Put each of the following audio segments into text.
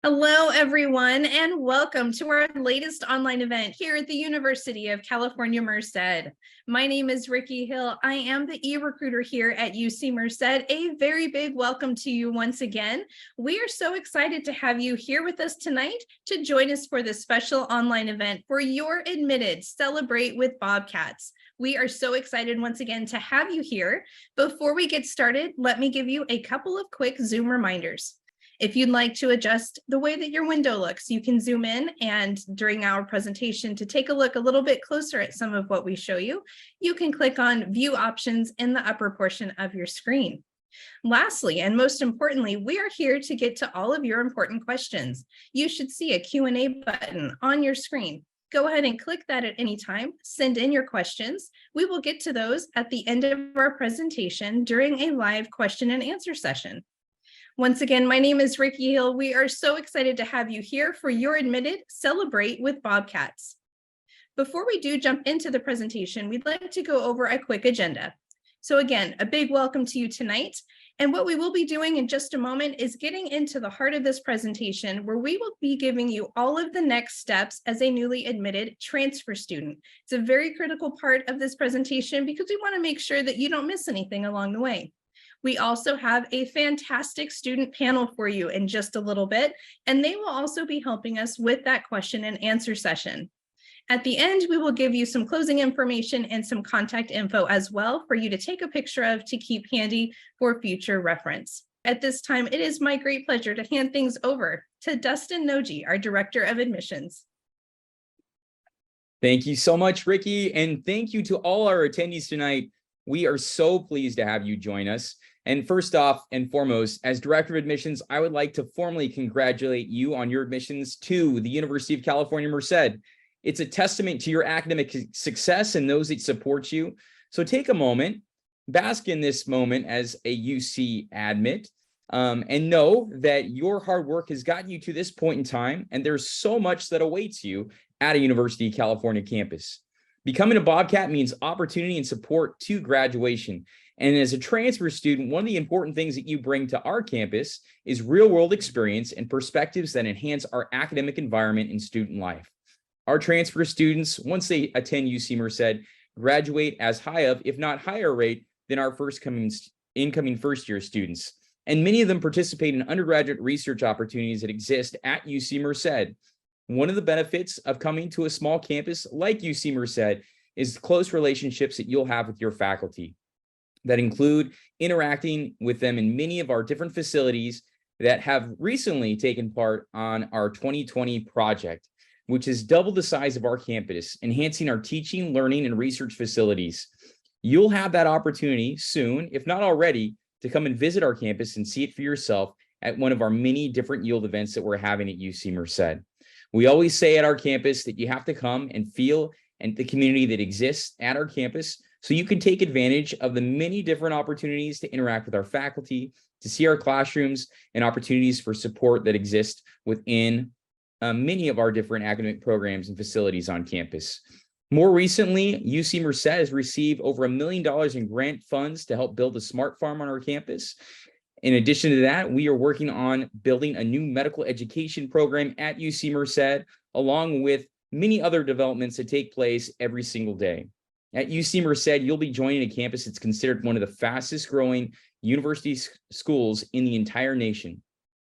Hello, everyone, and welcome to our latest online event here at the University of California, Merced. My name is Ricky Hill. I am the e-recruiter here at UC Merced. A very big welcome to you once again. We are so excited to have you here with us tonight to join us for this special online event for your admitted Celebrate with Bobcats. We are so excited once again to have you here. Before we get started, let me give you a couple of quick Zoom reminders. If you'd like to adjust the way that your window looks, you can zoom in, and during our presentation to take a look a little bit closer at some of what we show you, you can click on View Options in the upper portion of your screen. Lastly, and most importantly, we are here to get to all of your important questions. You should see a Q&A button on your screen. Go ahead and click that at any time. Send in your questions. We will get to those at the end of our presentation during a live question and answer session. Once again, my name is Ricky Hill. We are so excited to have you here for your admitted Celebrate with Bobcats. Before we do jump into the presentation, we'd like to go over a quick agenda. So again, a big welcome to you tonight. And what we will be doing in just a moment is getting into the heart of this presentation, where we will be giving you all of the next steps as a newly admitted transfer student. It's a very critical part of this presentation because we want to make sure that you don't miss anything along the way. We also have a fantastic student panel for you in just a little bit, and they will also be helping us with that question and answer session. At the end, we will give you some closing information and some contact info as well for you to take a picture of to keep handy for future reference. At this time, it is my great pleasure to hand things over to Dustin Noji, our Director of Admissions. Thank you so much, Ricky, and thank you to all our attendees tonight. We are so pleased to have you join us. And first off and foremost, as Director of Admissions, I would like to formally congratulate you on your admissions to the University of California, Merced. It's a testament to your academic success and those that support you. So take a moment, bask in this moment as a UC admit, and know that your hard work has gotten you to this point in time, and there's so much that awaits you at a University of California campus. Becoming a Bobcat means opportunity and support to graduation. And as a transfer student, one of the important things that you bring to our campus is real-world experience and perspectives that enhance our academic environment and student life. Our transfer students, once they attend UC Merced, graduate as high of, if not higher rate, than our incoming first-year students. And many of them participate in undergraduate research opportunities that exist at UC Merced. One of the benefits of coming to a small campus like UC Merced is the close relationships that you'll have with your faculty that include interacting with them in many of our different facilities that have recently taken part on our 2020 project, which has doubled the size of our campus, enhancing our teaching, learning, and research facilities. You'll have that opportunity soon, if not already, to come and visit our campus and see it for yourself at one of our many different yield events that we're having at UC Merced. We always say at our campus that you have to come and feel and the community that exists at our campus so you can take advantage of the many different opportunities to interact with our faculty, to see our classrooms, and opportunities for support that exist within many of our different academic programs and facilities on campus. More recently, UC Merced has received over $1 million in grant funds to help build a smart farm on our campus. In addition to that, we are working on building a new medical education program at UC Merced, along with many other developments that take place every single day. At UC Merced, you'll be joining a campus that's considered one of the fastest growing university schools in the entire nation.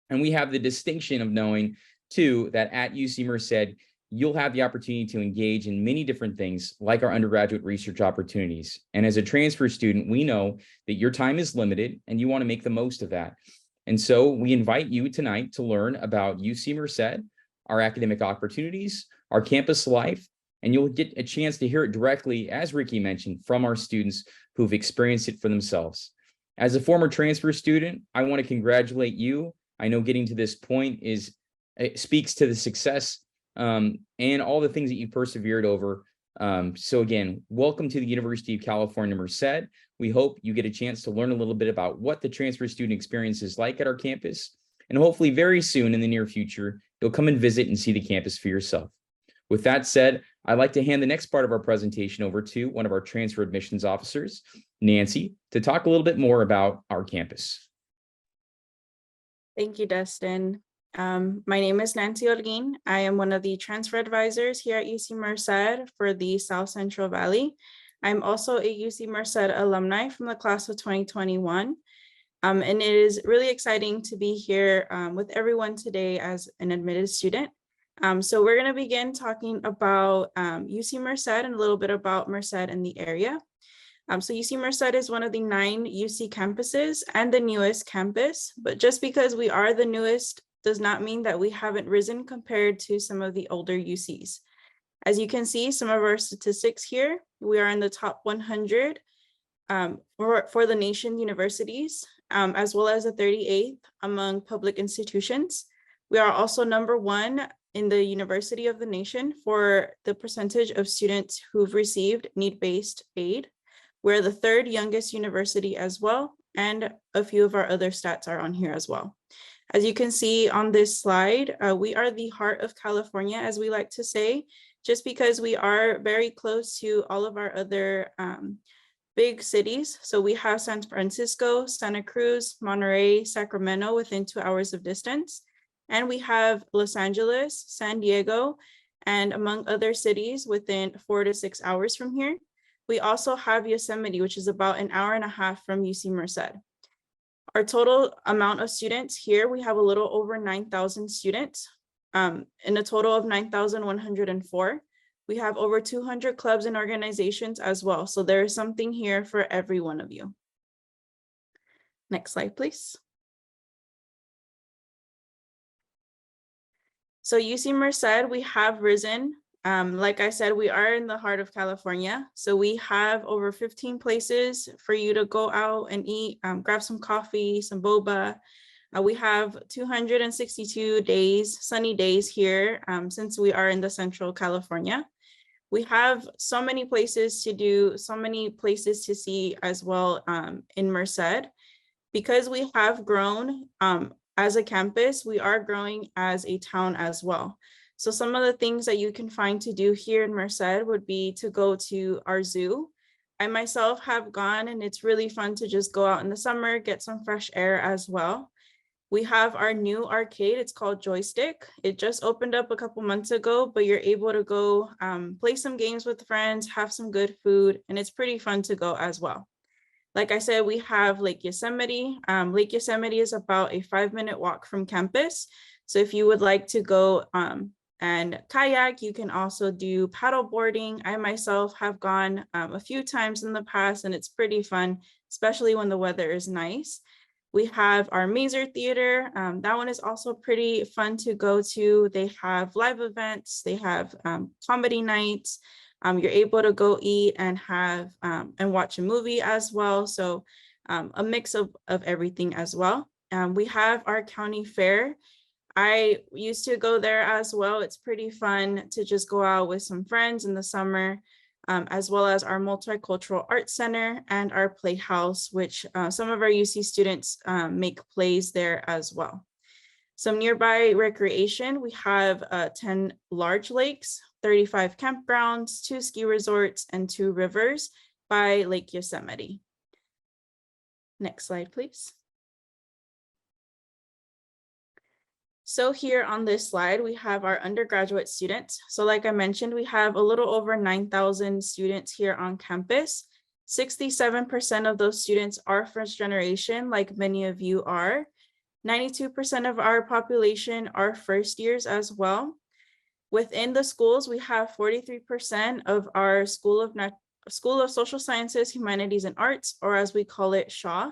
And we have the distinction of knowing, too, that at UC Merced, you'll have the opportunity to engage in many different things like our undergraduate research opportunities. And as a transfer student, we know that your time is limited and you want to make the most of that. And so we invite you tonight to learn about UC Merced, our academic opportunities, our campus life, and you'll get a chance to hear it directly, as Ricky mentioned, from our students who've experienced it for themselves. As a former transfer student, I want to congratulate you. I know getting to this point speaks to the success and all the things that you persevered over. So again, welcome to the University of California, Merced. We hope you get a chance to learn a little bit about what the transfer student experience is like at our campus. And hopefully very soon in the near future, you'll come and visit and see the campus for yourself. With that said, I'd like to hand the next part of our presentation over to one of our transfer admissions officers, Nancy, to talk a little bit more about our campus. Thank you, Dustin. My name is Nancy Olguin. I am one of the transfer advisors here at UC Merced for the South Central Valley. I'm also a UC Merced alumni from the class of 2021. And it is really exciting to be here with everyone today as an admitted student. So we're going to begin talking about UC Merced and a little bit about Merced in the area. So UC Merced is one of the 9 UC campuses and the newest campus, but just because we are the newest does not mean that we haven't risen compared to some of the older UCs. As you can see, some of our statistics here, we are in the top 100 for the nation universities, as well as the 38th among public institutions. We are also #1 in the University of the Nation for the percentage of students who've received need-based aid. We're the 3rd youngest university as well, and a few of our other stats are on here as well. As you can see on this slide, we are the heart of California, as we like to say, just because we are very close to all of our other big cities. So we have San Francisco, Santa Cruz, Monterey, Sacramento within 2 hours of distance. And we have Los Angeles, San Diego, and among other cities within 4 to 6 hours from here. We also have Yosemite, which is about an hour and a half from UC Merced. Our total amount of students here, we have a little over 9,000 students, in a total of 9,104. We have over 200 clubs and organizations as well. So there is something here for every one of you. Next slide, please. So UC Merced, we have risen. Like I said, we are in the heart of California. So we have over 15 places for you to go out and eat, grab some coffee, some boba. We have 262 days, sunny days here, since we are in the Central California. We have so many places to do, so many places to see as well in Merced. Because we have grown as a campus, we are growing as a town as well. So some of the things that you can find to do here in Merced would be to go to our zoo. I myself have gone, and it's really fun to just go out in the summer, get some fresh air as well. We have our new arcade. It's called Joystick. It just opened up a couple months ago, but you're able to go play some games with friends, have some good food, and it's pretty fun to go as well. Like I said, we have Lake Yosemite. Lake Yosemite is about a 5-minute walk from campus. So if you would like to go and kayak, you can also do paddle boarding. I myself have gone a few times in the past, and it's pretty fun, especially when the weather is nice. We have our Mazer Theater. That one is also pretty fun to go to. They have live events. They have comedy nights. You're able to go eat and have and watch a movie as well. So a mix of everything as well. We have our county fair. I used to go there as well. It's pretty fun to just go out with some friends in the summer, as well as our multicultural arts center and our playhouse, which some of our UC students make plays there as well. Some nearby recreation, we have 10 large lakes, 35 campgrounds, 2 ski resorts, and 2 rivers by Lake Yosemite. Next slide, please. So here on this slide, we have our undergraduate students. So like I mentioned, we have a little over 9,000 students here on campus. 67% of those students are first generation, like many of you are. 92% of our population are first years as well. Within the schools, we have 43% of our School of Social Sciences, Humanities, and Arts, or as we call it, SHAW.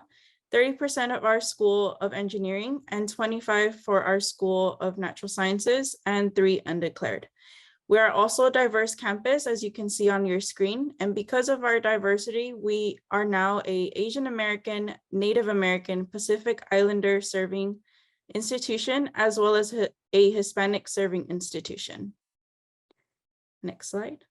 30% of our School of Engineering, and 25% for our School of Natural Sciences, and 3 undeclared. We are also a diverse campus, as you can see on your screen. And because of our diversity, we are now an Asian American, Native American, Pacific Islander serving institution, as well as a Hispanic serving institution. Next slide.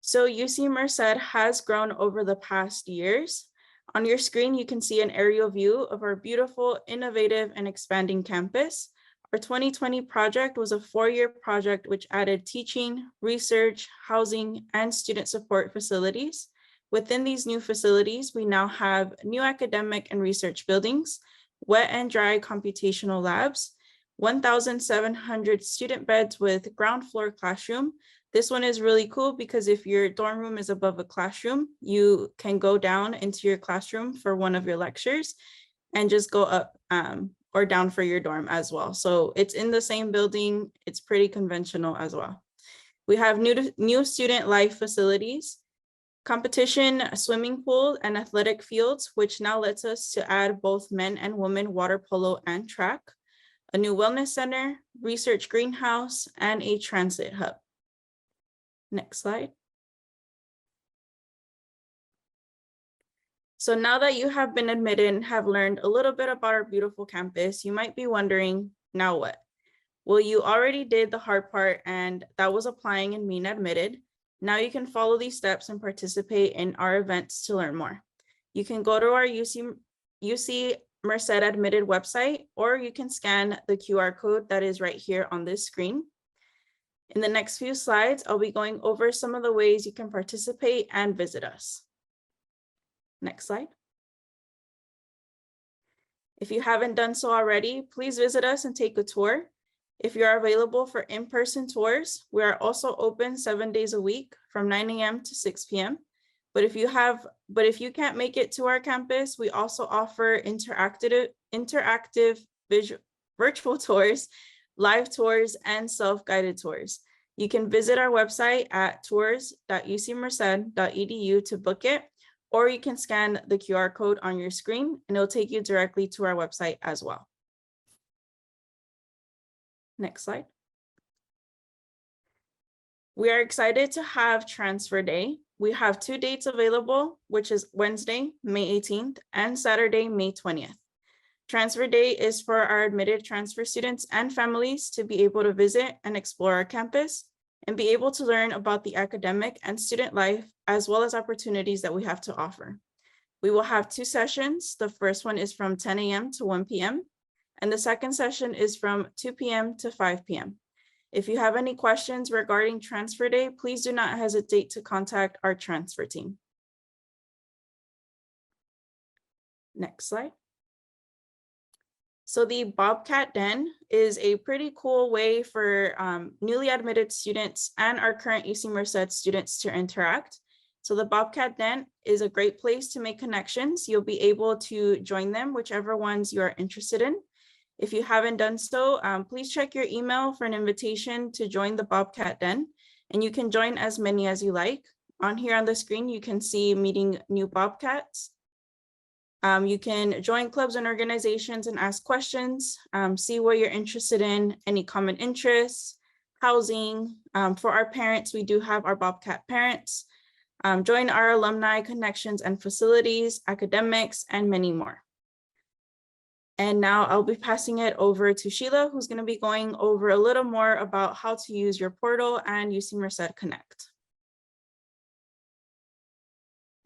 So UC Merced has grown over the past years. On your screen, you can see an aerial view of our beautiful, innovative, and expanding campus. Our 2020 project was a 4-year project which added teaching, research, housing, and student support facilities, Within these new facilities, we now have new academic and research buildings, wet and dry computational labs, 1,700 student beds with ground floor classroom. This one is really cool because if your dorm room is above a classroom, you can go down into your classroom for one of your lectures and just go up or down for your dorm as well. So it's in the same building. It's pretty conventional as well. We have new student life facilities, competition swimming pool and athletic fields, which now lets us to add both men and women water polo and track, a new wellness center, research greenhouse, and a transit hub. Next slide. So now that you have been admitted and have learned a little bit about our beautiful campus, you might be wondering, now what? Well, you already did the hard part, and that was applying and being admitted. Now you can follow these steps and participate in our events to learn more. You can go to our UC Merced admitted website, or you can scan the QR code that is right here on this screen. In the next few slides, I'll be going over some of the ways you can participate and visit us. Next slide. If you haven't done so already, please visit us and take a tour. If you're available for in-person tours, we are also open 7 days a week from 9 a.m. to 6 p.m. But if you can't make it to our campus, we also offer interactive virtual tours, live tours, and self-guided tours. You can visit our website at tours.ucmerced.edu to book it, or you can scan the QR code on your screen and it'll take you directly to our website as well. Next slide. We are excited to have Transfer Day. We have 2 dates available, which is Wednesday, May 18th, and Saturday, May 20th. Transfer Day is for our admitted transfer students and families to be able to visit and explore our campus and be able to learn about the academic and student life, as well as opportunities that we have to offer. We will have 2 sessions. The first one is from 10 a.m. to 1 p.m. and the second session is from 2 p.m. to 5 p.m. If you have any questions regarding Transfer Day, please do not hesitate to contact our transfer team. Next slide. So the Bobcat Den is a pretty cool way for newly admitted students and our current UC Merced students to interact. So the Bobcat Den is a great place to make connections. You'll be able to join them, whichever ones you are interested in. If you haven't done so, please check your email for an invitation to join the Bobcat Den, and you can join as many as you like. On here on the screen, you can see meeting new Bobcats. You can join clubs and organizations and ask questions, see what you're interested in, any common interests, housing. For our parents, we do have our Bobcat parents. Join our alumni connections and facilities, academics, and many more. And now I'll be passing it over to Sheila, who's going to be going over a little more about how to use your portal and UC Merced Connect.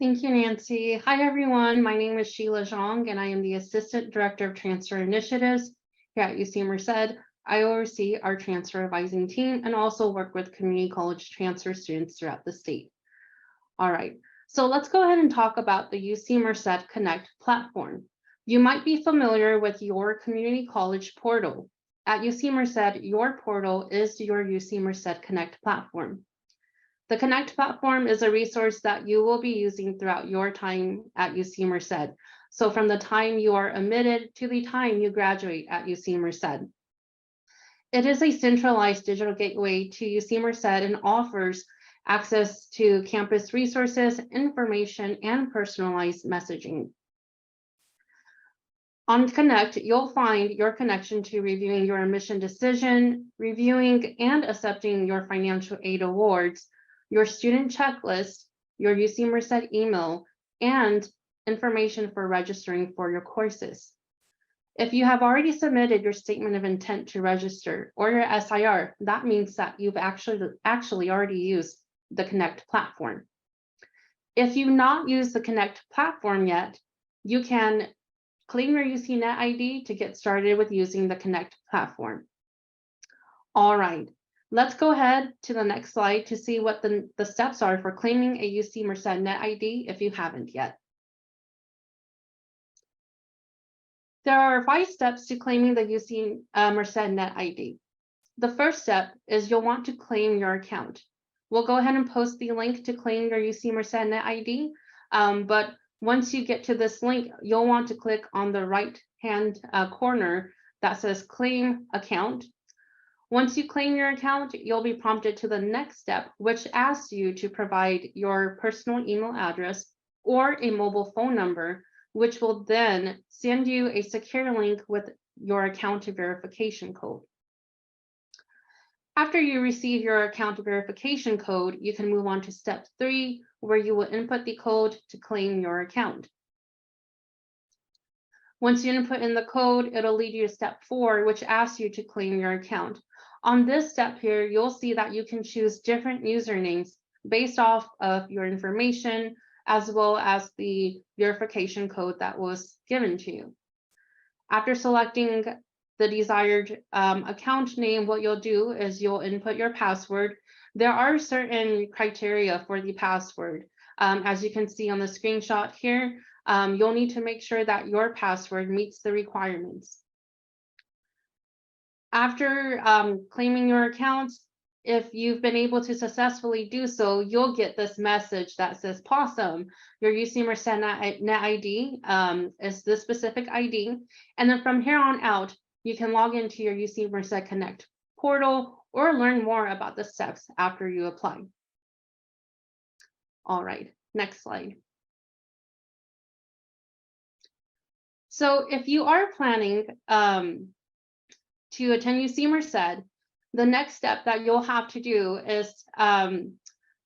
Thank you, Nancy. Hi, everyone. My name is Sheila Zhang, and I am the Assistant Director of Transfer Initiatives here at UC Merced. I oversee our transfer advising team and also work with community college transfer students throughout the state. All right, so let's go ahead and talk about the UC Merced Connect platform. You might be familiar with your community college portal. At UC Merced, your portal is your UC Merced Connect platform. The Connect platform is a resource that you will be using throughout your time at UC Merced. So from the time you are admitted to the time you graduate at UC Merced. It is a centralized digital gateway to UC Merced and offers access to campus resources, information, and personalized messaging. On Connect, you'll find your connection to reviewing your admission decision, reviewing and accepting your financial aid awards, your student checklist, your UC Merced email, and information for registering for your courses. If you have already submitted your statement of intent to register or your SIR, that means that you've actually already used the Connect platform. If you've not used the Connect platform yet, you can claim your UC Net ID to get started with using the Connect platform. All right, Let's go ahead to the next slide to see what the steps are for claiming a UC Merced Net ID if you haven't yet. There are 5 steps to claiming the UC Merced Net ID. The first step is you'll want to claim your account. We'll go ahead and post the link to claim your UC Merced Net ID, but once you get to this link, you'll want to click on the right-hand corner that says Claim Account. Once you claim your account, you'll be prompted to the next step, which asks you to provide your personal email address or a mobile phone number, which will then send you a secure link with your account verification code. After you receive your account verification code, you can move on to step 3, where you will input the code to claim your account. Once you input in the code, it'll lead you to step 4, which asks you to claim your account. On this step here, you'll see that you can choose different usernames based off of your information, as well as the verification code that was given to you. After selecting the desired account name, what you'll do is you'll input your password. There are certain criteria for the password. As you can see on the screenshot here, you'll need to make sure that your password meets the requirements. After claiming your account, if you've been able to successfully do so, you'll get this message that says, "Possum, your UC Merced Net ID is this specific ID." And then from here on out, you can log into your UC Merced Connect portal or learn more about the steps after you apply. All right, next slide. So if you are planning to attend UC Merced, the next step that you'll have to do is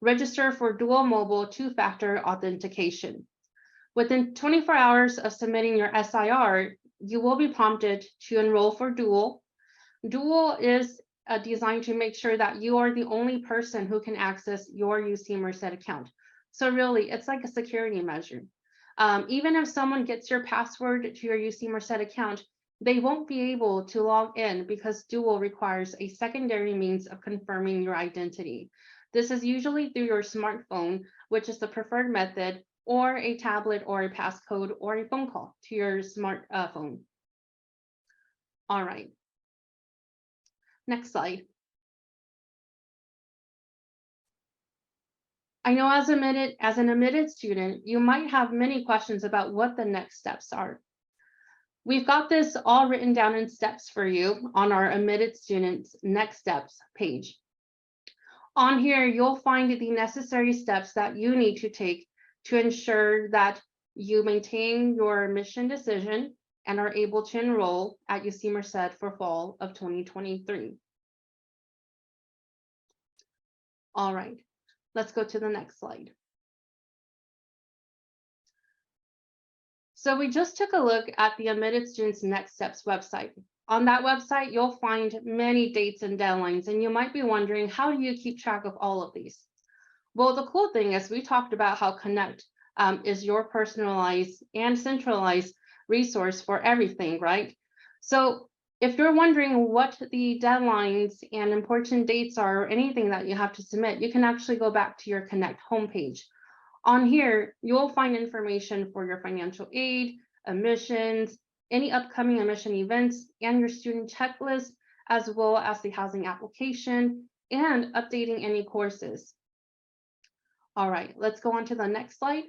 register for dual mobile 2-factor authentication. Within 24 hours of submitting your SIR, you will be prompted to enroll for dual. Dual is designed to make sure that you are the only person who can access your UC Merced account. So really, it's like a security measure. Even if someone gets your password to your UC Merced account, they won't be able to log in because dual requires a secondary means of confirming your identity. This is usually through your smartphone, which is the preferred method, or a tablet or a passcode or a phone call to your smartphone. All right. Next slide. I know as an admitted student, you might have many questions about what the next steps are. We've got this all written down in steps for you on our admitted students next steps page. On here, you'll find the necessary steps that you need to take to ensure that you maintain your admission decision and are able to enroll at UC Merced for fall of 2023. All right, let's go to the next slide. So we just took a look at the Admitted Students Next Steps website. On that website, you'll find many dates and deadlines, and you might be wondering, how do you keep track of all of these? Well, the cool thing is we talked about how Connect is your personalized and centralized resource for everything, right? So if you're wondering what the deadlines and important dates are or anything that you have to submit, you can actually go back to your Connect homepage. On here, you'll find information for your financial aid, admissions, any upcoming admission events, and your student checklist, as well as the housing application and updating any courses. All right, let's go on to the next slide.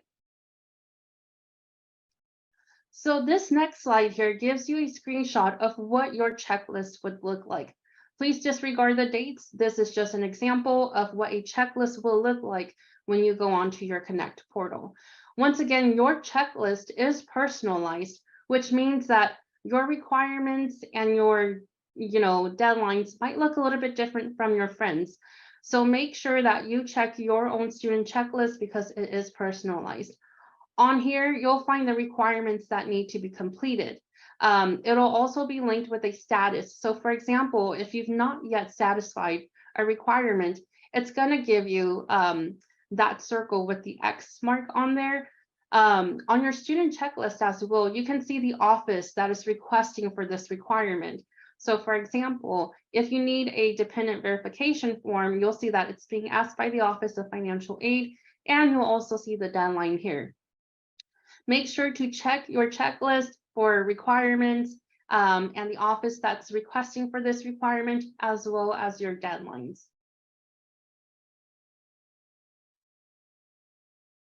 So this next slide here gives you a screenshot of what your checklist would look like. Please disregard the dates. This is just an example of what a checklist will look like when you go onto your Connect portal. Once again, your checklist is personalized, which means that your requirements and your deadlines might look a little bit different from your friends. So make sure that you check your own student checklist because it is personalized. On here, you'll find the requirements that need to be completed. It'll also be linked with a status. So for example, if you've not yet satisfied a requirement, it's going to give you that circle with the X mark on there. On your student checklist as well, you can see the office that is requesting for this requirement. So for example, if you need a dependent verification form, you'll see that it's being asked by the Office of Financial Aid, and you'll also see the deadline here. Make sure to check your checklist for requirements and the office that's requesting for this requirement, as well as your deadlines.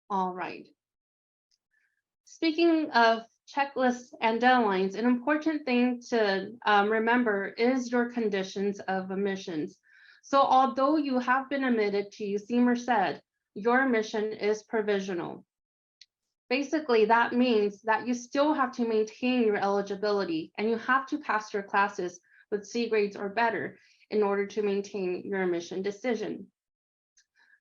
All right. Speaking of checklists and deadlines, an important thing to remember is your conditions of admissions. So although you have been admitted to UC Merced, your admission is provisional. Basically, that means that you still have to maintain your eligibility and you have to pass your classes with C grades or better in order to maintain your admission decision.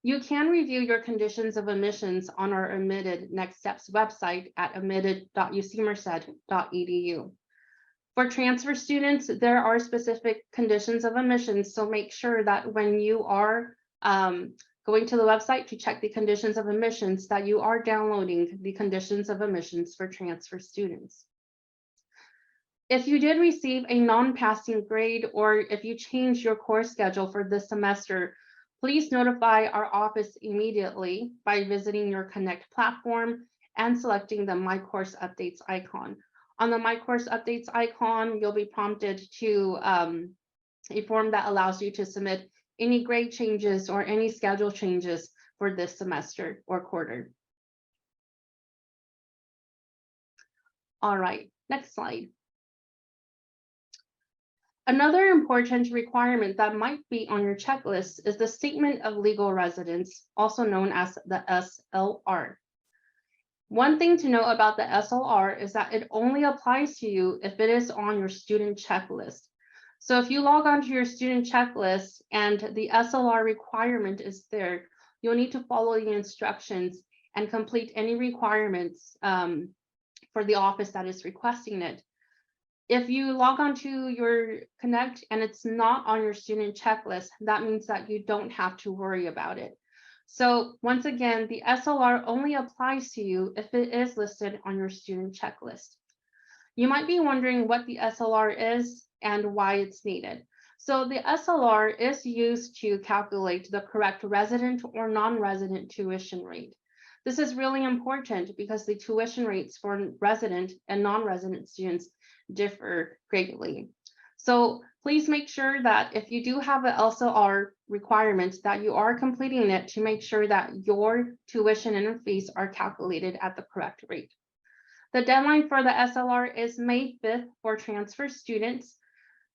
You can review your conditions of admissions on our Admitted Next Steps website at admitted.ucmerced.edu. For transfer students, there are specific conditions of admissions, so make sure that when you are going to the website to check the conditions of admissions, that you are downloading the conditions of admissions for transfer students. If you did receive a non-passing grade, or if you change your course schedule for this semester, please notify our office immediately by visiting your Connect platform and selecting the My Course Updates icon. On the My Course Updates icon, you'll be prompted to a form that allows you to submit any grade changes or any schedule changes for this semester or quarter. All right, next slide. Another important requirement that might be on your checklist is the Statement of Legal Residence, also known as the SLR. One thing to know about the SLR is that it only applies to you if it is on your student checklist. So if you log on to your student checklist and the SLR requirement is there, you'll need to follow the instructions and complete any requirements for the office that is requesting it. If you log on to your Connect and it's not on your student checklist, that means that you don't have to worry about it. So once again, the SLR only applies to you if it is listed on your student checklist. You might be wondering what the SLR is and why it's needed. So the SLR is used to calculate the correct resident or non-resident tuition rate. This is really important because the tuition rates for resident and non-resident students differ greatly. So please make sure that if you do have an SLR requirement, that you are completing it to make sure that your tuition and fees are calculated at the correct rate. The deadline for the SLR is May 5th for transfer students.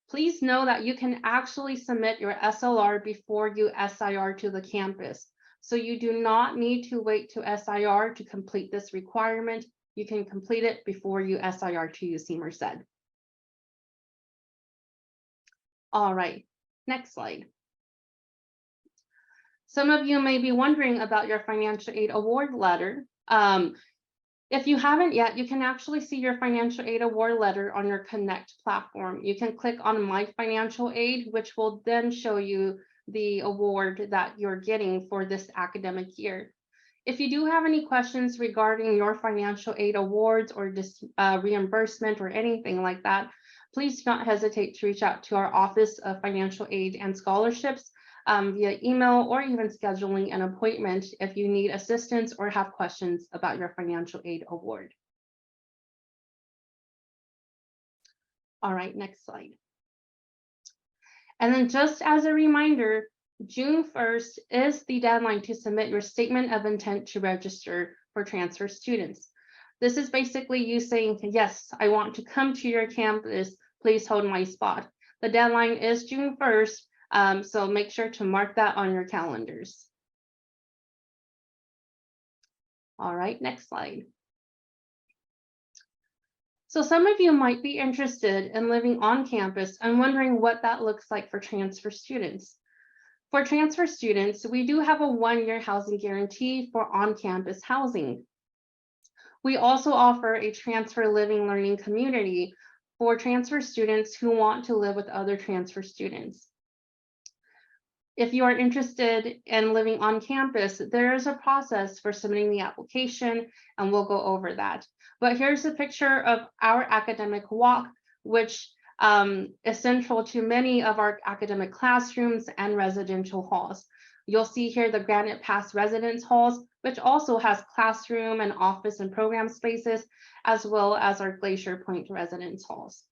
Please know that you can actually submit your SLR before you SIR to the campus. So you do not need to wait to SIR to complete this requirement. You can complete it before you SIR to UC Merced. All right, next slide. Some of you may be wondering about your financial aid award letter. If you haven't yet, you can actually see your financial aid award letter on your Connect platform. You can click on My Financial Aid, which will then show you the award that you're getting for this academic year. If you do have any questions regarding your financial aid awards or reimbursement or anything like that, please do not hesitate to reach out to our Office of Financial Aid and Scholarships via email, or even scheduling an appointment if you need assistance or have questions about your financial aid award. All right, next slide. And then just as a reminder, June 1st is the deadline to submit your statement of intent to register for transfer students. This is basically you saying, yes, I want to come to your campus, please hold my spot. The deadline is June 1st, so make sure to mark that on your calendars. All right, next slide. So some of you might be interested in living on campus and wondering what that looks like for transfer students. For transfer students, we do have a 1-year housing guarantee for on-campus housing. We also offer a transfer living learning community for transfer students who want to live with other transfer students. If you are interested in living on campus, there is a process for submitting the application, and we'll go over that. But here's a picture of our academic walk, which essential to many of our academic classrooms and residential halls. You'll see here the Granite Pass Residence Halls, which also has classroom and office and program spaces, as well as our Glacier Point Residence Halls.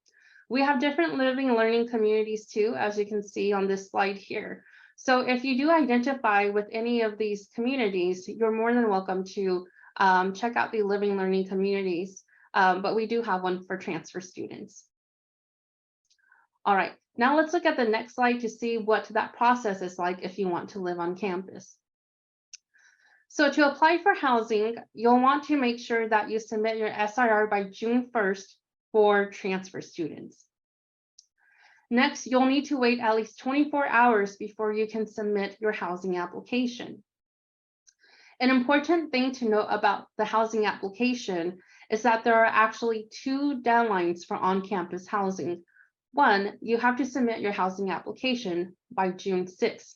We have different living and learning communities too, as you can see on this slide here. So if you do identify with any of these communities, you're more than welcome to check out the living and learning communities, but we do have one for transfer students. All right, now let's look at the next slide to see what that process is like if you want to live on campus. So to apply for housing, you'll want to make sure that you submit your SIR by June 1st for transfer students. Next, you'll need to wait at least 24 hours before you can submit your housing application. An important thing to note about the housing application is that there are actually 2 deadlines for on-campus housing. One, you have to submit your housing application by June 6th.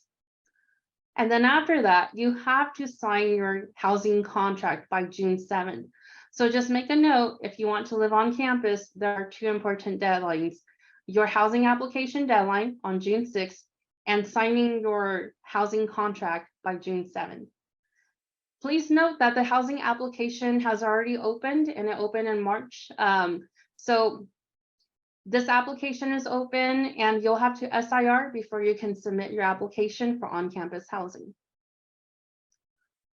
And then after that, you have to sign your housing contract by June 7th. So just make a note, if you want to live on campus, there are 2 important deadlines: your housing application deadline on June 6th and signing your housing contract by June 7th. Please note that the housing application has already opened, and it opened in March. So this application is open and you'll have to SIR before you can submit your application for on-campus housing.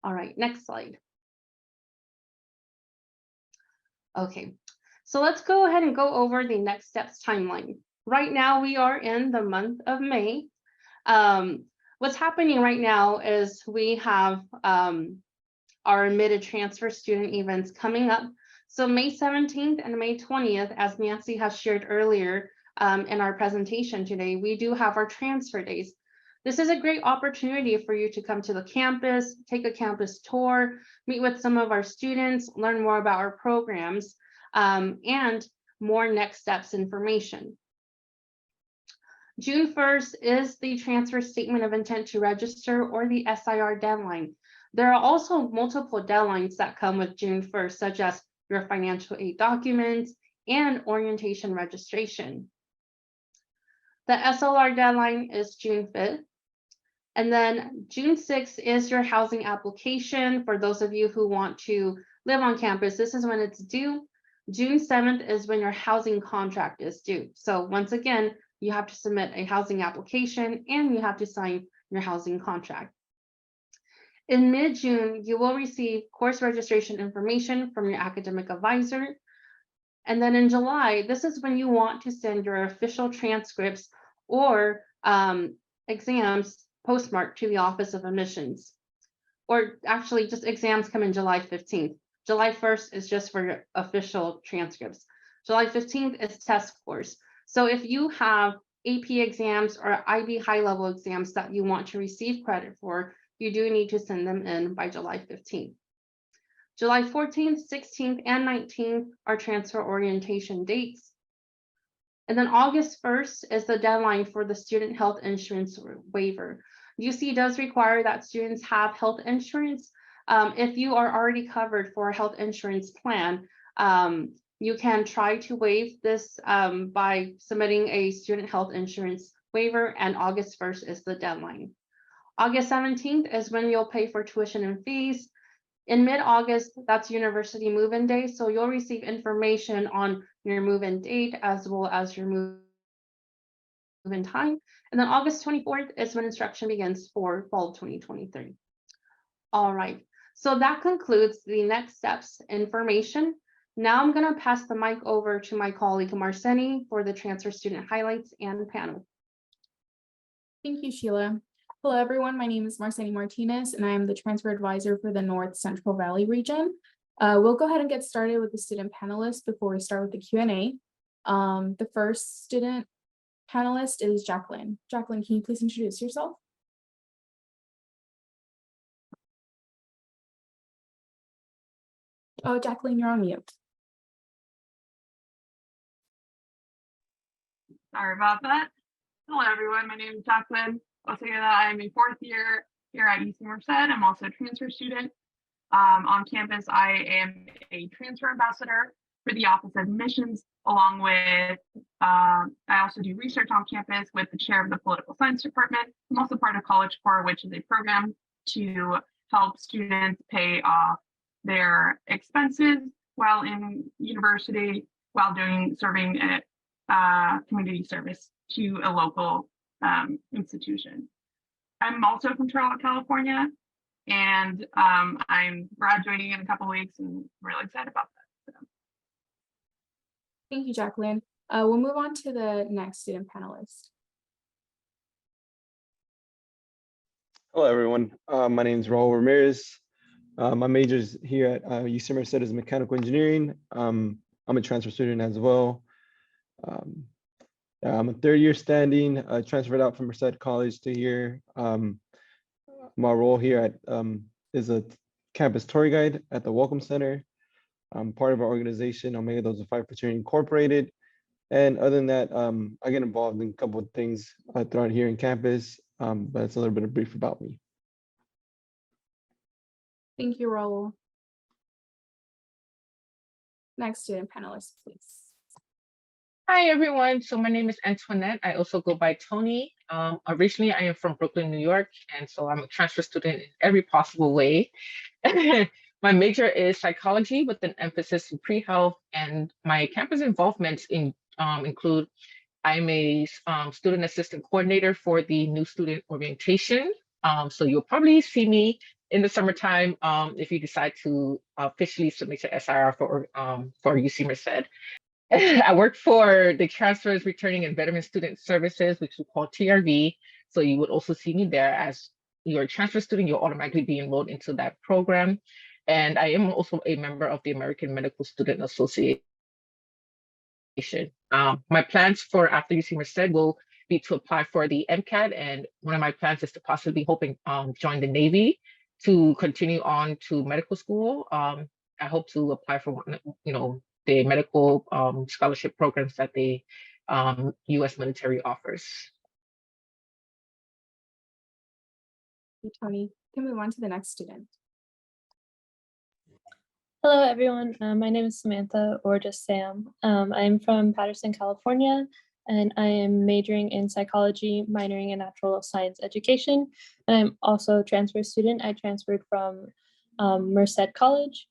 All right, next slide. Okay, so let's go ahead and go over the next steps timeline. Right now we are in the month of May. What's happening right now is we have our admitted transfer student events coming up. So May 17th and May 20th, as Nancy has shared earlier in our presentation today, we do have our transfer days. This is a great opportunity for you to come to the campus, take a campus tour, meet with some of our students, learn more about our programs, and more next steps information. June 1st is the transfer statement of intent to register, or the SIR deadline. There are also multiple deadlines that come with June 1st, such as your financial aid documents and orientation registration. The SLR deadline is June 5th. And then June 6th is your housing application. For those of you who want to live on campus, this is when it's due. June 7th is when your housing contract is due. So once again, you have to submit a housing application and you have to sign your housing contract. In mid-June, you will receive course registration information from your academic advisor. And then in July, this is when you want to send your official transcripts or exams postmarked to the Office of Admissions. Or actually, just exams come in July 15th. July 1st is just for your official transcripts. July 15th is test scores. So if you have AP exams or IB high-level exams that you want to receive credit for, you do need to send them in by July 15th. July 14th, 16th, and 19th are transfer orientation dates. And then August 1st is the deadline for the student health insurance waiver. UC does require that students have health insurance. If you are already covered for a health insurance plan, you can try to waive this by submitting a student health insurance waiver, and August 1st is the deadline. August 17th is when you'll pay for tuition and fees. In mid-August, that's university move-in day, so you'll receive information on your move-in date as well as your move-in time. And then August 24th is when instruction begins for fall 2023. All right, so that concludes the next steps information. Now I'm going to pass the mic over to my colleague Marceni for the transfer student highlights and panel. Thank you, Sheila. Hello, everyone. My name is Marceni Martinez, and I am the transfer advisor for the North Central Valley region. We'll go ahead and get started with the student panelists before we start with the Q&A. The first student panelist is Jacqueline. Jacqueline, can you please introduce yourself? Oh, Jacqueline, you're on mute. Sorry about that. Hello, everyone. My name is Jacqueline. I'll say that I'm a 4th year here at UC Merced. I'm also a transfer student. On campus, I am a transfer ambassador for the Office of Admissions, along with I also do research on campus with the chair of the political science department. I'm also part of College Corps, which is a program to help students pay off their expenses while in university, while serving community service to a local institution. I'm also from Charlotte, California, and I'm graduating in a couple weeks and I'm really excited about that. So. Thank you, Jacqueline. We'll move on to the next student panelist. Hello, everyone. My name is Raul Ramirez. My major is here at UC Merced is mechanical engineering. I'm a transfer student as well. I'm a third year standing. I transferred out from Merced College to here. My role here is a campus tour guide at the Welcome Center. I'm part of our organization, Omega Delta Phi Fraternity Incorporated. And other than that, I get involved in a couple of things throughout here in campus, but it's a little bit of brief about me. Thank you, Raul. Next student panelist, please. Hi, everyone. So my name is Antoinette. I also go by Tony. Originally, I am from Brooklyn, New York, and so I'm a transfer student in every possible way. My major is psychology with an emphasis in pre-health, and my campus involvements include I'm a student assistant coordinator for the new student orientation. So you'll probably see me in the summertime if you decide to officially submit your SIR for UC Merced. I work for the Transfers, Returning, and Veteran Student Services, which we call TRV. So you would also see me there. As you're a transfer student, you'll automatically be enrolled into that program. And I am also a member of the American Medical Student Association. My plans for after UC Merced will be to apply for the MCAT, and one of my plans is to possibly join the Navy to continue on to medical school. I hope to apply for one, the medical scholarship programs that the U.S. military offers. Thank you, Tony. Can we move on to the next student? Hello, everyone. My name is Samantha, or just Sam. I'm from Patterson, California, and I am majoring in psychology, minoring in natural science education. And I'm also a transfer student. I transferred from Merced College.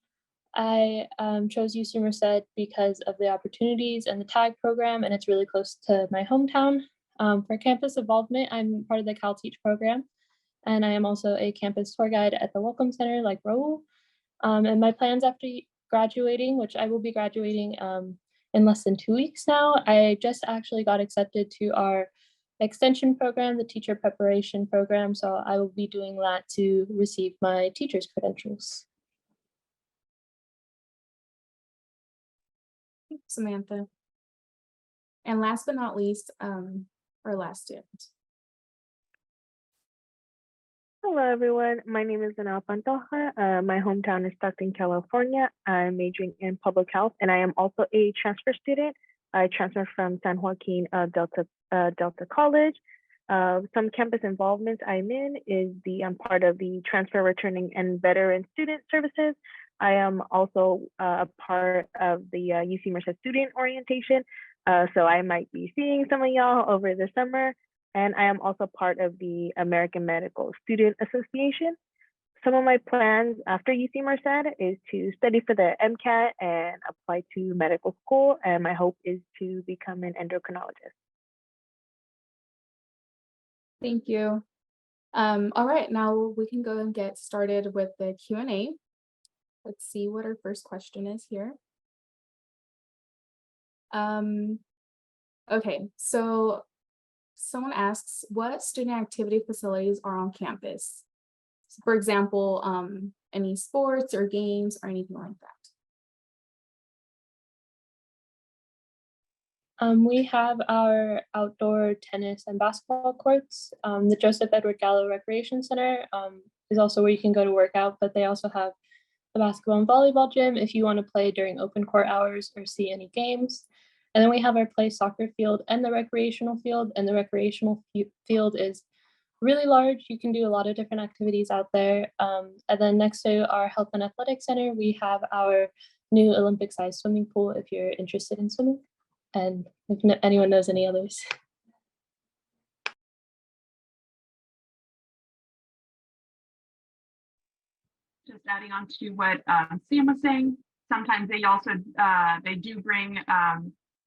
I chose UC Merced because of the opportunities and the TAG program, and it's really close to my hometown. For campus involvement, I'm part of the CalTeach program, and I am also a campus tour guide at the Welcome Center, like Raul. And my plans after graduating, which I will be graduating in less than 2 weeks now, I just actually got accepted to our extension program, the teacher preparation program. So I will be doing that to receive my teacher's credentials. Thanks, Samantha. And last but not least, our last student. Hello, everyone. My name is Ana Pantoja. My hometown is Stockton, California. I'm majoring in public health, and I am also a transfer student. I transferred from San Joaquin Delta College. Some campus involvements I'm in is I'm part of the Transfer, Returning, and Veteran Student Services. I am also a part of the UC Merced Student Orientation. So I might be seeing some of y'all over the summer. And I am also part of the American Medical Student Association. Some of my plans after UC Merced is to study for the MCAT and apply to medical school. And my hope is to become an endocrinologist. Thank you. All right, now we can go and get started with the Q&A. Let's see what our first question is here. Okay, so someone asks, what student activity facilities are on campus? For example, any sports or games or anything like that? We have our outdoor tennis and basketball courts. The Joseph Edward Gallo Recreation Center is also where you can go to work out, but they also have the basketball and volleyball gym if you want to play during open court hours or see any games. And then we have our play soccer field and the recreational field, and the recreational field is really large. You can do a lot of different activities out there. And then next to our health and athletic center, we have our new Olympic-sized swimming pool if you're interested in swimming. and if anyone knows any others. Just adding on to what Sam was saying, sometimes they also they do bring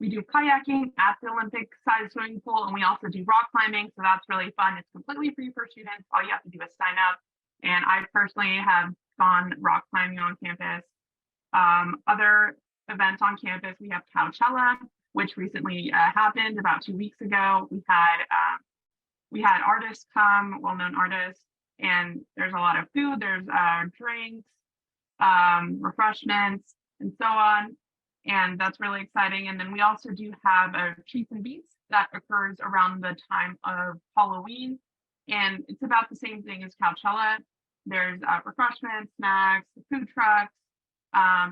we do kayaking at the Olympic size swimming pool, and we also do rock climbing, so that's really fun. It's completely free for students. All you have to do is sign up, and I personally have gone rock climbing on campus. Other events on campus, we have Coachella, which recently happened about 2 weeks ago. We had artists come, well-known artists, and there's a lot of food, there's drinks, refreshments, and so on. And that's really exciting. And then we also do have a Treats and Beats that occurs around the time of Halloween. And it's about the same thing as Coachella. There's refreshments, snacks, food trucks,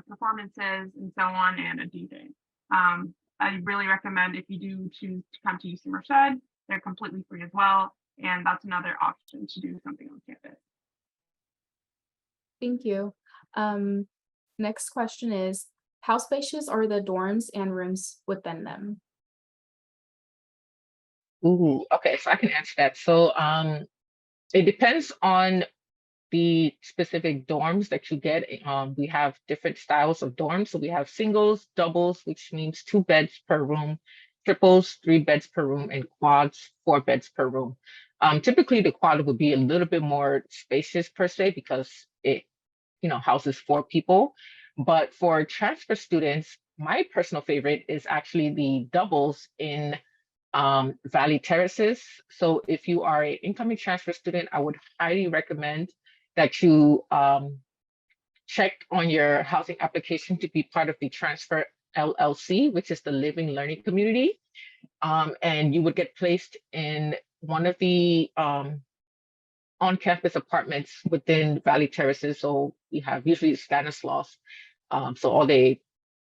performances, and so on, and a DJ. I really recommend, if you do choose to come to UC Merced, they're completely free as well. And that's another option to do something on campus. Thank you. Next question is, how spacious are the dorms and rooms within them? Ooh, okay, so I can answer that. So it depends on the specific dorms that you get. We have different styles of dorms. So we have singles, doubles, which means 2 beds per room, triples, 3 beds per room, and quads, 4 beds per room. Typically the quad would be a little bit more spacious per se, because it, houses 4 people. But for transfer students, my personal favorite is actually the doubles in Valley Terraces. So if you are an incoming transfer student, I would highly recommend that you check on your housing application to be part of the Transfer LLC, which is the Living Learning Community. And you would get placed in one of the on-campus apartments within Valley Terraces. So we have usually Stanislaus. So all the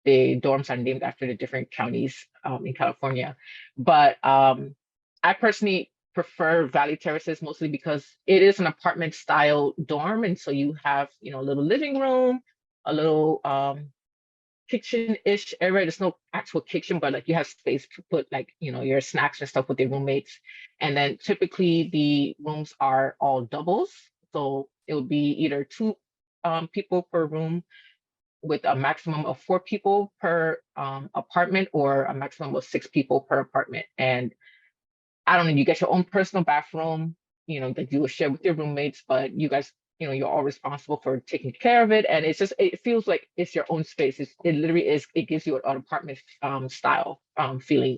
dorms are named after the different counties in California. But I personally prefer Valley Terraces mostly because it is an apartment style dorm. And so you have, a little living room, a little kitchen-ish area. There's no actual kitchen, but like you have space to put like, your snacks and stuff with your roommates. And then typically the rooms are all doubles. So it would be either 2 people per room with a maximum of 4 people per apartment, or a maximum of 6 people per apartment. And I don't know, you get your own personal bathroom, that you will share with your roommates, but you guys, you're all responsible for taking care of it. And it feels like it's your own space. It literally is, it gives you an apartment style feeling.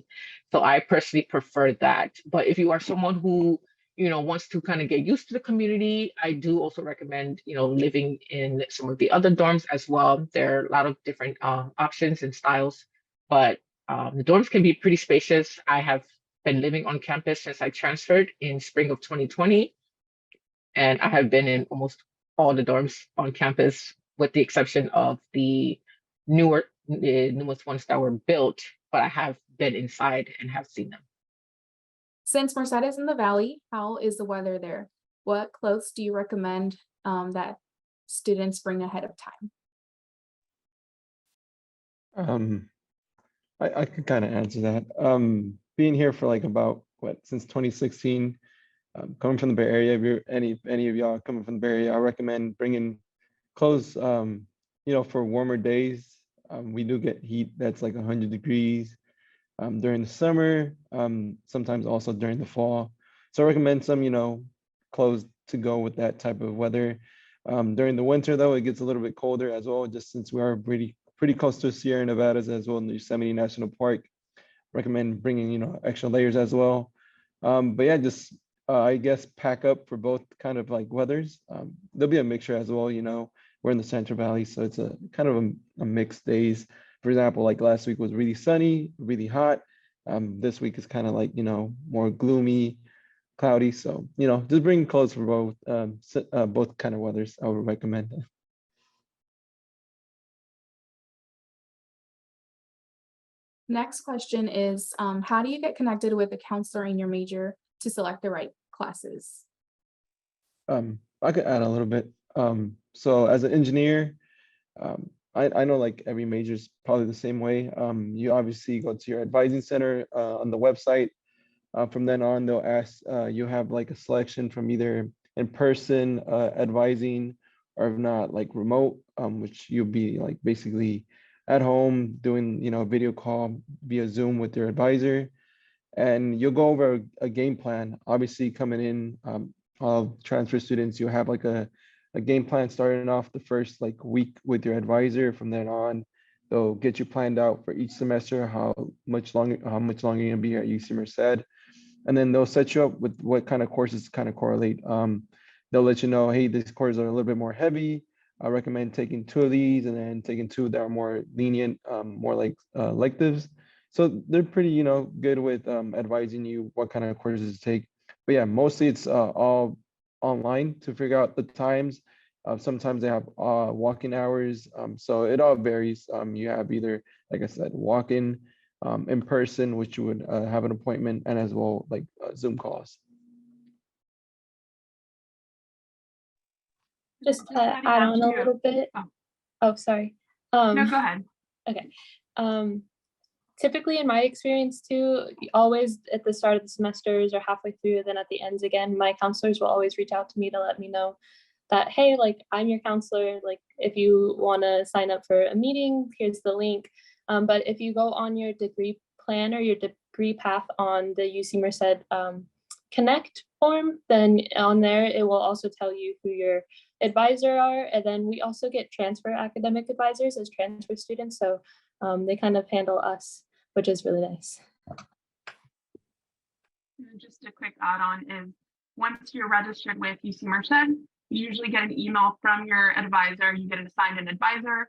So I personally prefer that. But if you are someone who, wants to kind of get used to the community, I do also recommend, living in some of the other dorms as well. There are a lot of different options and styles, but the dorms can be pretty spacious. I have been living on campus since I transferred in spring of 2020. And I have been in almost all the dorms on campus, with the exception of the newest ones that were built, but I have been inside and have seen them. Since Merced is in the Valley, how is the weather there? What clothes do you recommend that students bring ahead of time? I could kind of answer that. Being here for like about since 2016, coming from the Bay Area, if you're any of y'all coming from the Bay Area, I recommend bringing clothes, for warmer days. We do get heat that's like 100 degrees during the summer, sometimes also during the fall. So I recommend some, clothes to go with that type of weather. During the winter though, it gets a little bit colder as well, just since we are pretty close to Sierra Nevadas as well, in the Yosemite National Park. Recommend bringing, extra layers as well. But yeah, just I guess pack up for both kind of like weathers. There'll be a mixture as well, we're in the Central Valley, so it's a kind of a mixed days. For example, like last week was really sunny, really hot. This week is kind of like, more gloomy, cloudy. So, just bring clothes for both kind of weathers. I would recommend. Next question is, how do you get connected with a counselor in your major to select the right classes? I could add a little bit. So as an engineer, I know like every major is probably the same way. You obviously go to your advising center on the website. From then on, they'll ask, you have like a selection from either in person advising, or if not, like remote, which you'll be like basically at home doing, you know, a video call via Zoom with your advisor. And you'll go over a game plan. Obviously, coming in, all transfer students, you have like a game plan starting off the first like week with your advisor. From then on, they'll get you planned out for each semester, how much longer you're gonna be here at UC Merced. And then they'll set you up with what kind of courses kind of correlate. They'll let you know, hey, these courses are a little bit more heavy. I recommend taking 2 of these and then taking 2 that are more lenient, more like electives. So they're pretty, you know, good with advising you what kind of courses to take. But yeah, mostly it's all online to figure out the times. Sometimes they have walk-in hours. So it all varies. You have either, like I said, walk-in, in person, which you would have an appointment, and as well like Zoom calls. Just to add on a little bit. Oh, sorry. No, go ahead. Okay. Typically in my experience too, always at the start of the semesters or halfway through, then at the ends again, my counselors will always reach out to me to let me know that, hey, like I'm your counselor, like if you want to sign up for a meeting, here's the link. But if you go on your degree plan or your degree path on the UC Merced Connect form, then on there, it will also tell you who your advisor are. And then we also get transfer academic advisors as transfer students. So they kind of handle us, which is really nice. Just a quick add-on is once you're registered with UC Merced, you usually get an email from your advisor. You get assigned an advisor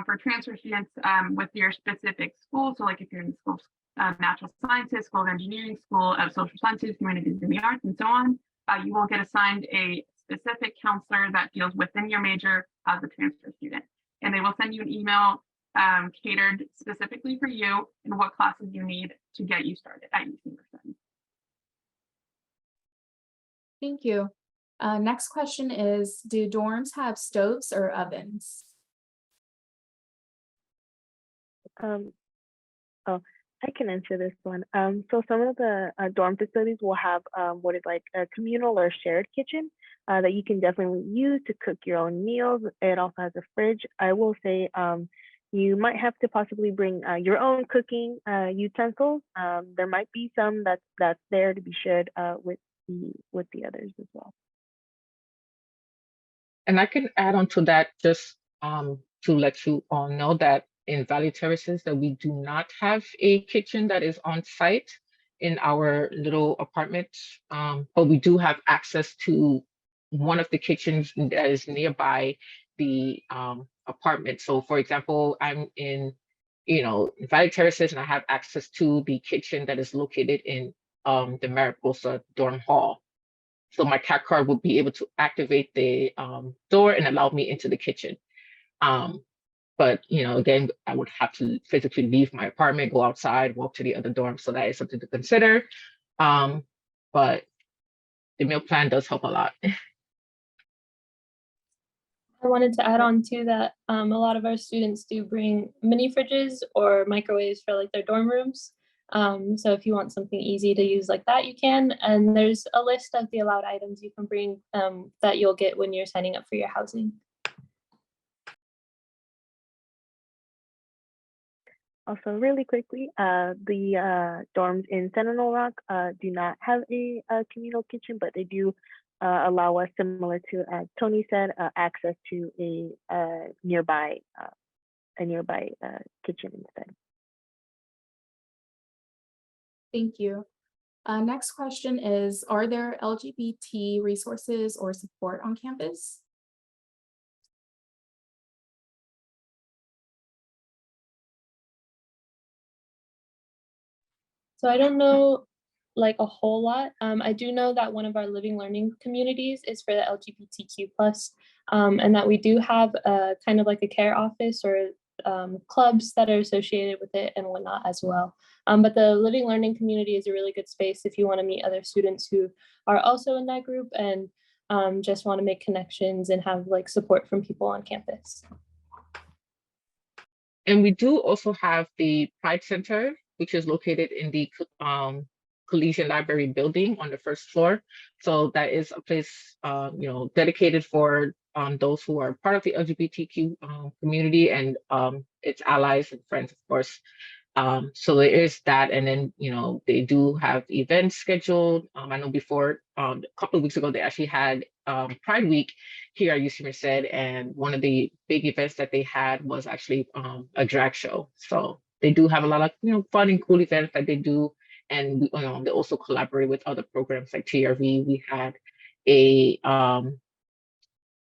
for transfer students with your specific school. So like if you're in the School of Natural Sciences, School of Engineering, School of Social Sciences, Humanities and the Arts, and so on, you will get assigned a specific counselor that deals within your major as a transfer student. And they will send you an email catered specifically for you and what classes you need to get you started at UC Merced. Thank you. Next question is, do dorms have stoves or ovens? Oh, I can answer this one. So some of the dorm facilities will have what is like a communal or shared kitchen that you can definitely use to cook your own meals. It also has a fridge. I will say you might have to possibly bring your own cooking utensils. There might be some that's there to be shared with the others as well. And I can add on to that just to let you all know that in Valley Terraces that we do not have a kitchen that is on site in our little apartment, but we do have access to one of the kitchens that is nearby the apartment. So for example, I'm in, Valley Terraces and I have access to the kitchen that is located in the Mariposa dorm hall. So my cat card will be able to activate the door and allow me into the kitchen. But again, I would have to physically leave my apartment, go outside, walk to the other dorm. So that is something to consider. But the meal plan does help a lot. I wanted to add on to that. A lot of our students do bring mini fridges or microwaves for like their dorm rooms. So if you want something easy to use like that, you can. And there's a list of the allowed items you can bring that you'll get when you're signing up for your housing. Also, really quickly, the dorms in Sentinel Rock do not have a communal kitchen, but they do allow us, similar to Tony said, access to a nearby kitchen instead. Thank you. Next question is, are there LGBT resources or support on campus? So I don't know like a whole lot. I do know that one of our living learning communities is for the LGBTQ+, and that we do have a kind of like a care office or clubs that are associated with it and whatnot as well. But the living learning community is a really good space if you want to meet other students who are also in that group and just want to make connections and have like support from people on campus. And we do also have the Pride Center, which is located in the Collegiate Library building on the first floor. So that is a place, dedicated for those who are part of the LGBTQ community and its allies and friends, of course. So there is that, and then they do have events scheduled. I know before a couple of weeks ago they actually had Pride Week here at UC Merced, and one of the big events that they had was actually a drag show. So they do have a lot of fun and cool events that they do, and they also collaborate with other programs like TRV. We had a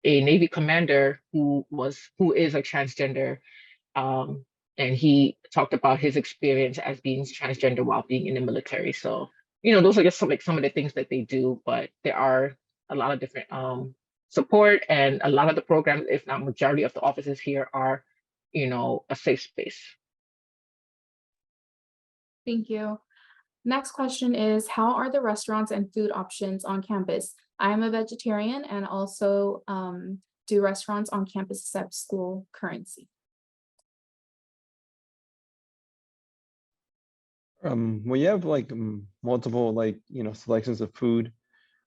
Navy commander who is a transgender. And he talked about his experience as being transgender while being in the military. So, those are just some of the things that they do, but there are a lot of different support, and a lot of the programs, if not majority of the offices here are, a safe space. Thank you. Next question is, how are the restaurants and food options on campus? I am a vegetarian and also do restaurants on campus accept school currency? We have like multiple selections of food.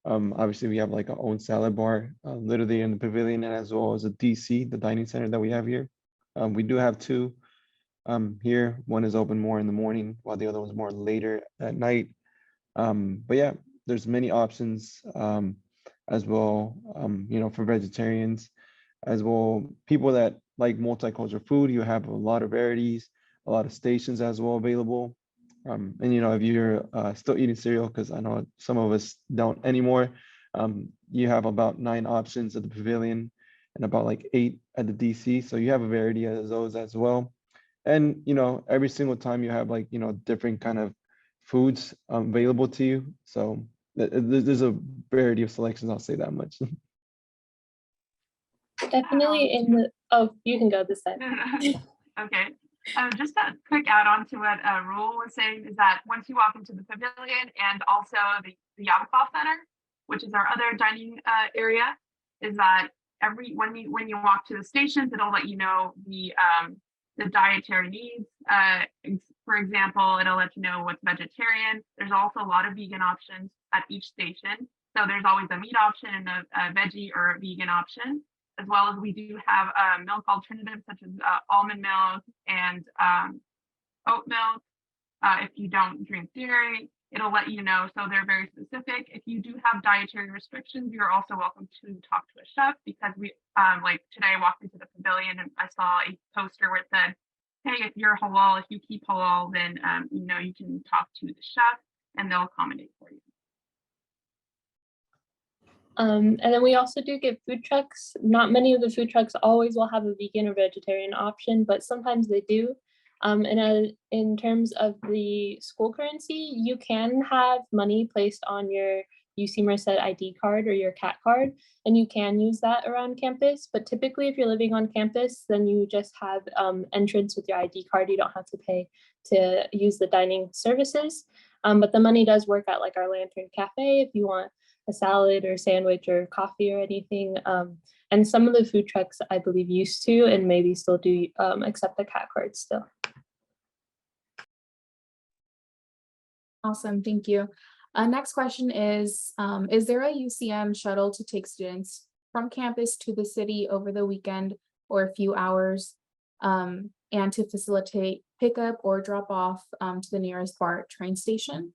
Obviously we have like our own salad bar literally in the pavilion, and as well as a DC, the dining center that we have here. We do have two here. One is open more in the morning while the other one's more later at night. But yeah, there's many options as well, for vegetarians, as well people that like multicultural food. You have a lot of varieties, a lot of stations as well available. And if you're still eating cereal, because I know some of us don't anymore, you have about 9 options at the pavilion and about like 8 at the DC. So you have a variety of those as well. And every single time you have like different kind of foods available to you. So there's a variety of selections, I'll say that much. Definitely you can go this time. Okay. Just a quick add-on to what Rule was saying is that once you walk into the pavilion and also the Yabakov Center, which is our other dining area, is that when you walk to the stations, it'll let you know the dietary needs. For example, it'll let you know what's vegetarian. There's also a lot of vegan options at each station. So there's always a meat option and a veggie or a vegan option, as well as we do have milk alternatives such as almond milk and oat milk. If you don't drink dairy, it'll let you know. So they're very specific. If you do have dietary restrictions, you're also welcome to talk to a chef, because we like today I walked into the pavilion and I saw a poster where it said, hey, if you're halal, if you keep halal, then you can talk to the chef and they'll accommodate for you. And then we also do get food trucks. Not many of the food trucks always will have a vegan or vegetarian option, but sometimes they do. And in terms of the school currency, you can have money placed on your UC Merced ID card or your CAT card, and you can use that around campus. But typically, if you're living on campus, then you just have entrance with your ID card. You don't have to pay to use the dining services. But the money does work at like our Lantern Cafe if you want a salad or sandwich or coffee or anything. And some of the food trucks, I believe, used to and maybe still do accept the CAT card still. Awesome, thank you. Next question is there a UCM shuttle to take students from campus to the city over the weekend or a few hours, and to facilitate pickup or drop off to the nearest BART train station?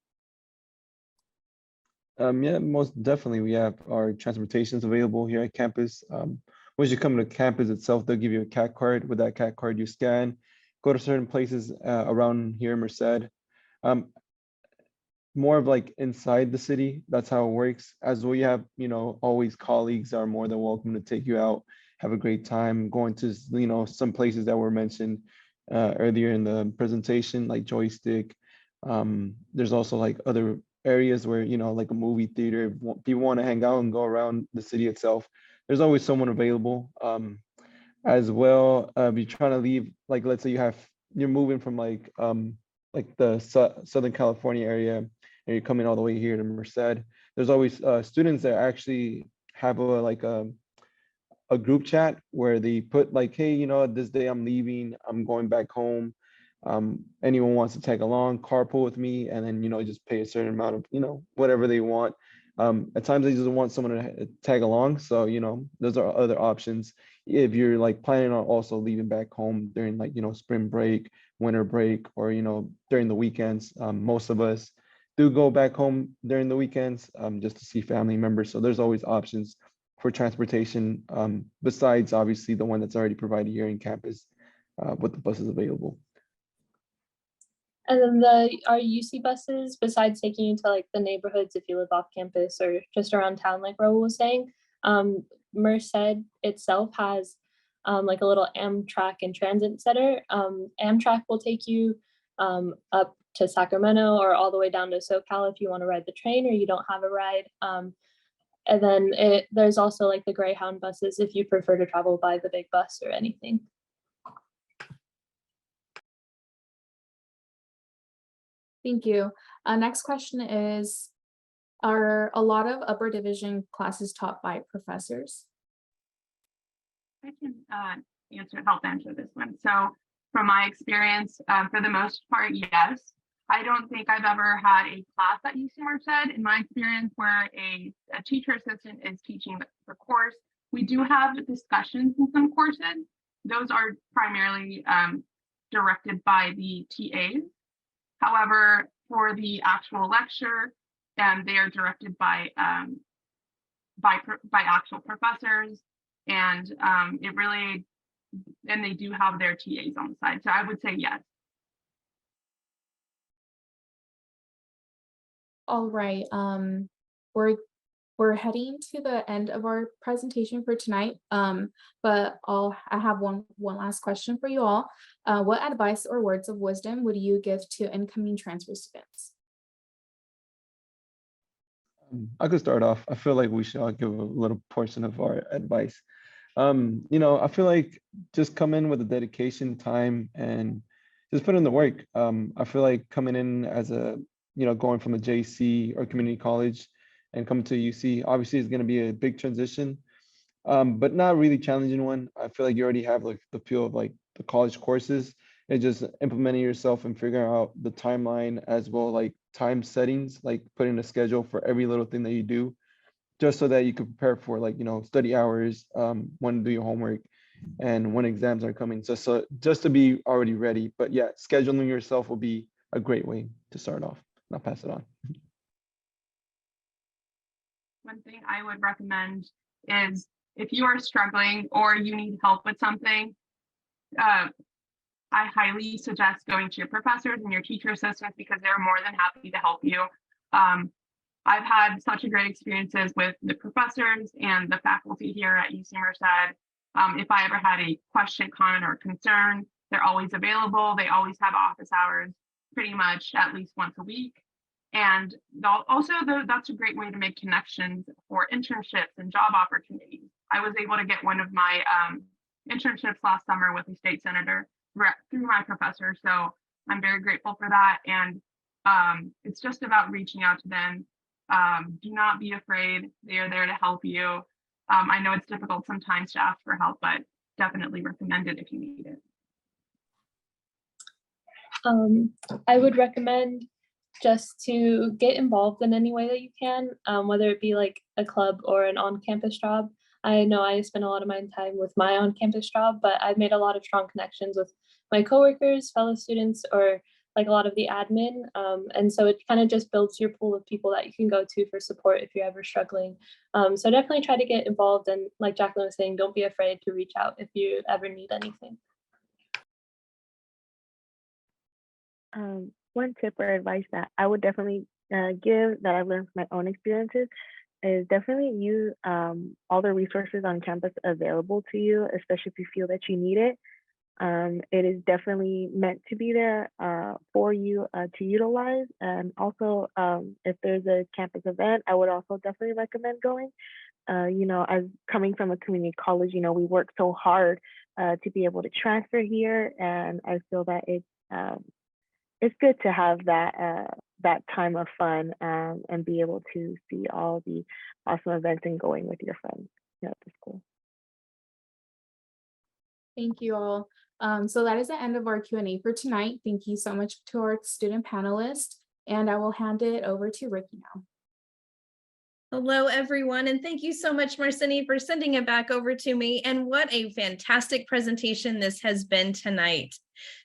Yeah, most definitely. We have our transportations available here at campus. Once you come to campus itself, they'll give you a CAT card. With that CAT card, you scan, go to certain places around here in Merced. More of like inside the city, that's how it works. As well, you have, always colleagues are more than welcome to take you out, have a great time, going to, some places that were mentioned earlier in the presentation, like Joystick. There's also like other areas where, like a movie theater, people want to hang out and go around the city itself. There's always someone available. As well, if you're trying to leave, like, let's say you're moving from like the Southern California area, and you're coming all the way here to Merced, there's always students that actually have a a group chat where they put like, hey, you know, this day I'm leaving, I'm going back home. Anyone wants to tag along, carpool with me, and then, you know, just pay a certain amount of, you know, whatever they want. At times they just want someone to tag along. So, you know, those are other options. If you're like planning on also leaving back home during like, you know, spring break, winter break, or, you know, during the weekends, most of us do go back home during the weekends just to see family members. So there's always options for transportation besides obviously the one that's already provided here in campus with the buses available. And then our UC buses, besides taking you to like the neighborhoods if you live off campus or just around town, like Raul was saying, Merced itself has like a little Amtrak and transit center. Amtrak will take you up to Sacramento or all the way down to SoCal if you want to ride the train or you don't have a ride. And then there's also like the Greyhound buses if you prefer to travel by the big bus or anything. Thank you. Next question is, are a lot of upper division classes taught by professors? I can help answer this one. So from my experience, for the most part, yes. I don't think I've ever had a class at UC Merced in my experience where a teacher assistant is teaching the course. We do have discussions in some courses. Those are primarily directed by the TAs. However, for the actual lecture, they are directed by actual professors, and they do have their TAs on the side. So I would say yes. All right. We're heading to the end of our presentation for tonight. But I have one last question for you all. What advice or words of wisdom would you give to incoming transfer students? I could start off. I feel like we should all give a little portion of our advice. You know, I feel like just come in with a dedication, time, and just put in the work. I feel like coming in as a, you know, going from a JC or community college and coming to UC, obviously is going to be a big transition, but not really challenging one. I feel like you already have like the feel of like the college courses and just implementing yourself and figuring out the timeline as well, like time settings, like putting a schedule for every little thing that you do, just so that you can prepare for like, you know, study hours, when to do your homework and when exams are coming. So just to be already ready. But yeah, scheduling yourself will be a great way to start off. And I'll pass it on. One thing I would recommend is if you are struggling or you need help with something, I highly suggest going to your professors and your teacher assistants because they're more than happy to help you. I've had such a great experiences with the professors and the faculty here at UC Merced. If I ever had a question, comment, or concern, they're always available. They always have office hours pretty much at least once a week. And also, that's a great way to make connections for internships and job opportunities. I was able to get one of my internships last summer with a state senator through my professor. So I'm very grateful for that. And it's just about reaching out to them. Do not be afraid. They are there to help you. I know it's difficult sometimes to ask for help, but definitely recommend it if you need it. I would recommend just to get involved in any way that you can, whether it be like a club or an on-campus job. I know I spend a lot of my time with my on-campus job, but I've made a lot of strong connections with my coworkers, fellow students, or like a lot of the admin. And so it kind of just builds your pool of people that you can go to for support if you're ever struggling. So definitely try to get involved. And like Jacqueline was saying, don't be afraid to reach out if you ever need anything. One tip or advice that I would definitely give that I've learned from my own experiences is definitely use all the resources on campus available to you, especially if you feel that you need it. It is definitely meant to be there for you to utilize. And also, if there's a campus event, I would also definitely recommend going. You know, as coming from a community college, you know, we work so hard to be able to transfer here, and I feel that it's good to have that time of fun and be able to see all the awesome events and going with your friends here at the school. Thank you all. So that is the end of our Q&A for tonight. Thank you so much to our student panelists, and I will hand it over to Ricky now. Hello, everyone, and thank you so much, Marcini, for sending it back over to me. And what a fantastic presentation this has been tonight.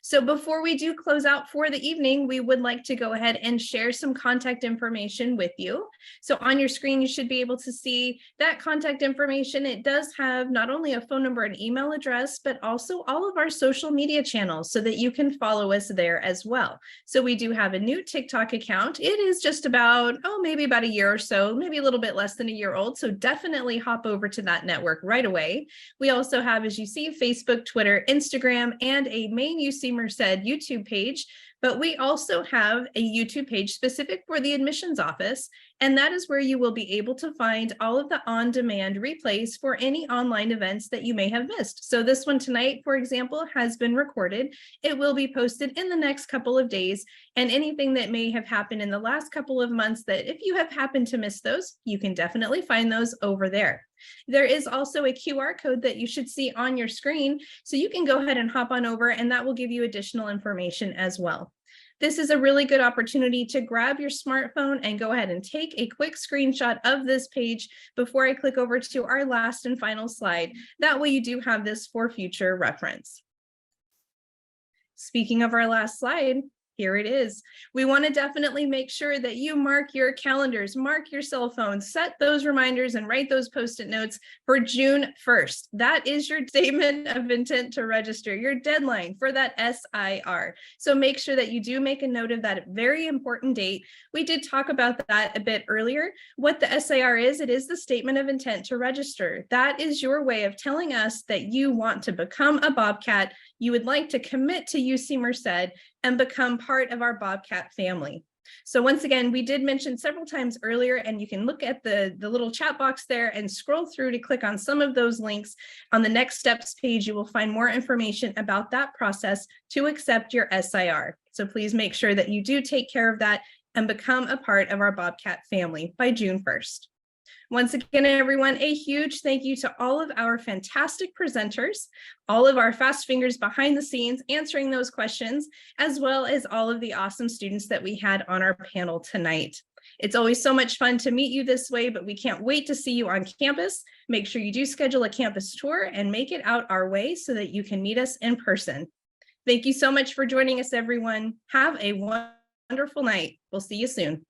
So before we do close out for the evening, we would like to go ahead and share some contact information with you. So on your screen, you should be able to see that contact information. It does have not only a phone number and email address, but also all of our social media channels so that you can follow us there as well. So we do have a new TikTok account. It is just about, maybe about a year or so, maybe a little bit less than a year old. So definitely hop over to that network right away. We also have, as you see, Facebook, Twitter, Instagram, and a main UC Merced YouTube page, but we also have a YouTube page specific for the admissions office, and that is where you will be able to find all of the on-demand replays for any online events that you may have missed. So this one tonight, for example, has been recorded. It will be posted in the next couple of days, and anything that may have happened in the last couple of months that if you have happened to miss those, you can definitely find those over there. There is also a QR code that you should see on your screen, so you can go ahead and hop on over, and that will give you additional information as well. This is a really good opportunity to grab your smartphone and go ahead and take a quick screenshot of this page before I click over to our last and final slide. That way you do have this for future reference. Speaking of our last slide, here it is. We want to definitely make sure that you mark your calendars, mark your cell phones, set those reminders, and write those Post-it notes for June 1st. That is your statement of intent to register, your deadline for that SIR. So make sure that you do make a note of that very important date. We did talk about that a bit earlier. What the SIR is, it is the statement of intent to register. That is your way of telling us that you want to become a Bobcat, you would like to commit to UC Merced, and become part of our Bobcat family. So once again, we did mention several times earlier, and you can look at the little chat box there and scroll through to click on some of those links. On the next steps page, you will find more information about that process to accept your SIR. So please make sure that you do take care of that and become a part of our Bobcat family by June 1st. Once again, everyone, a huge thank you to all of our fantastic presenters, all of our fast fingers behind the scenes answering those questions, as well as all of the awesome students that we had on our panel tonight. It's always so much fun to meet you this way, but we can't wait to see you on campus. Make sure you do schedule a campus tour and make it out our way so that you can meet us in person. Thank you so much for joining us, everyone. Have a wonderful night. We'll see you soon.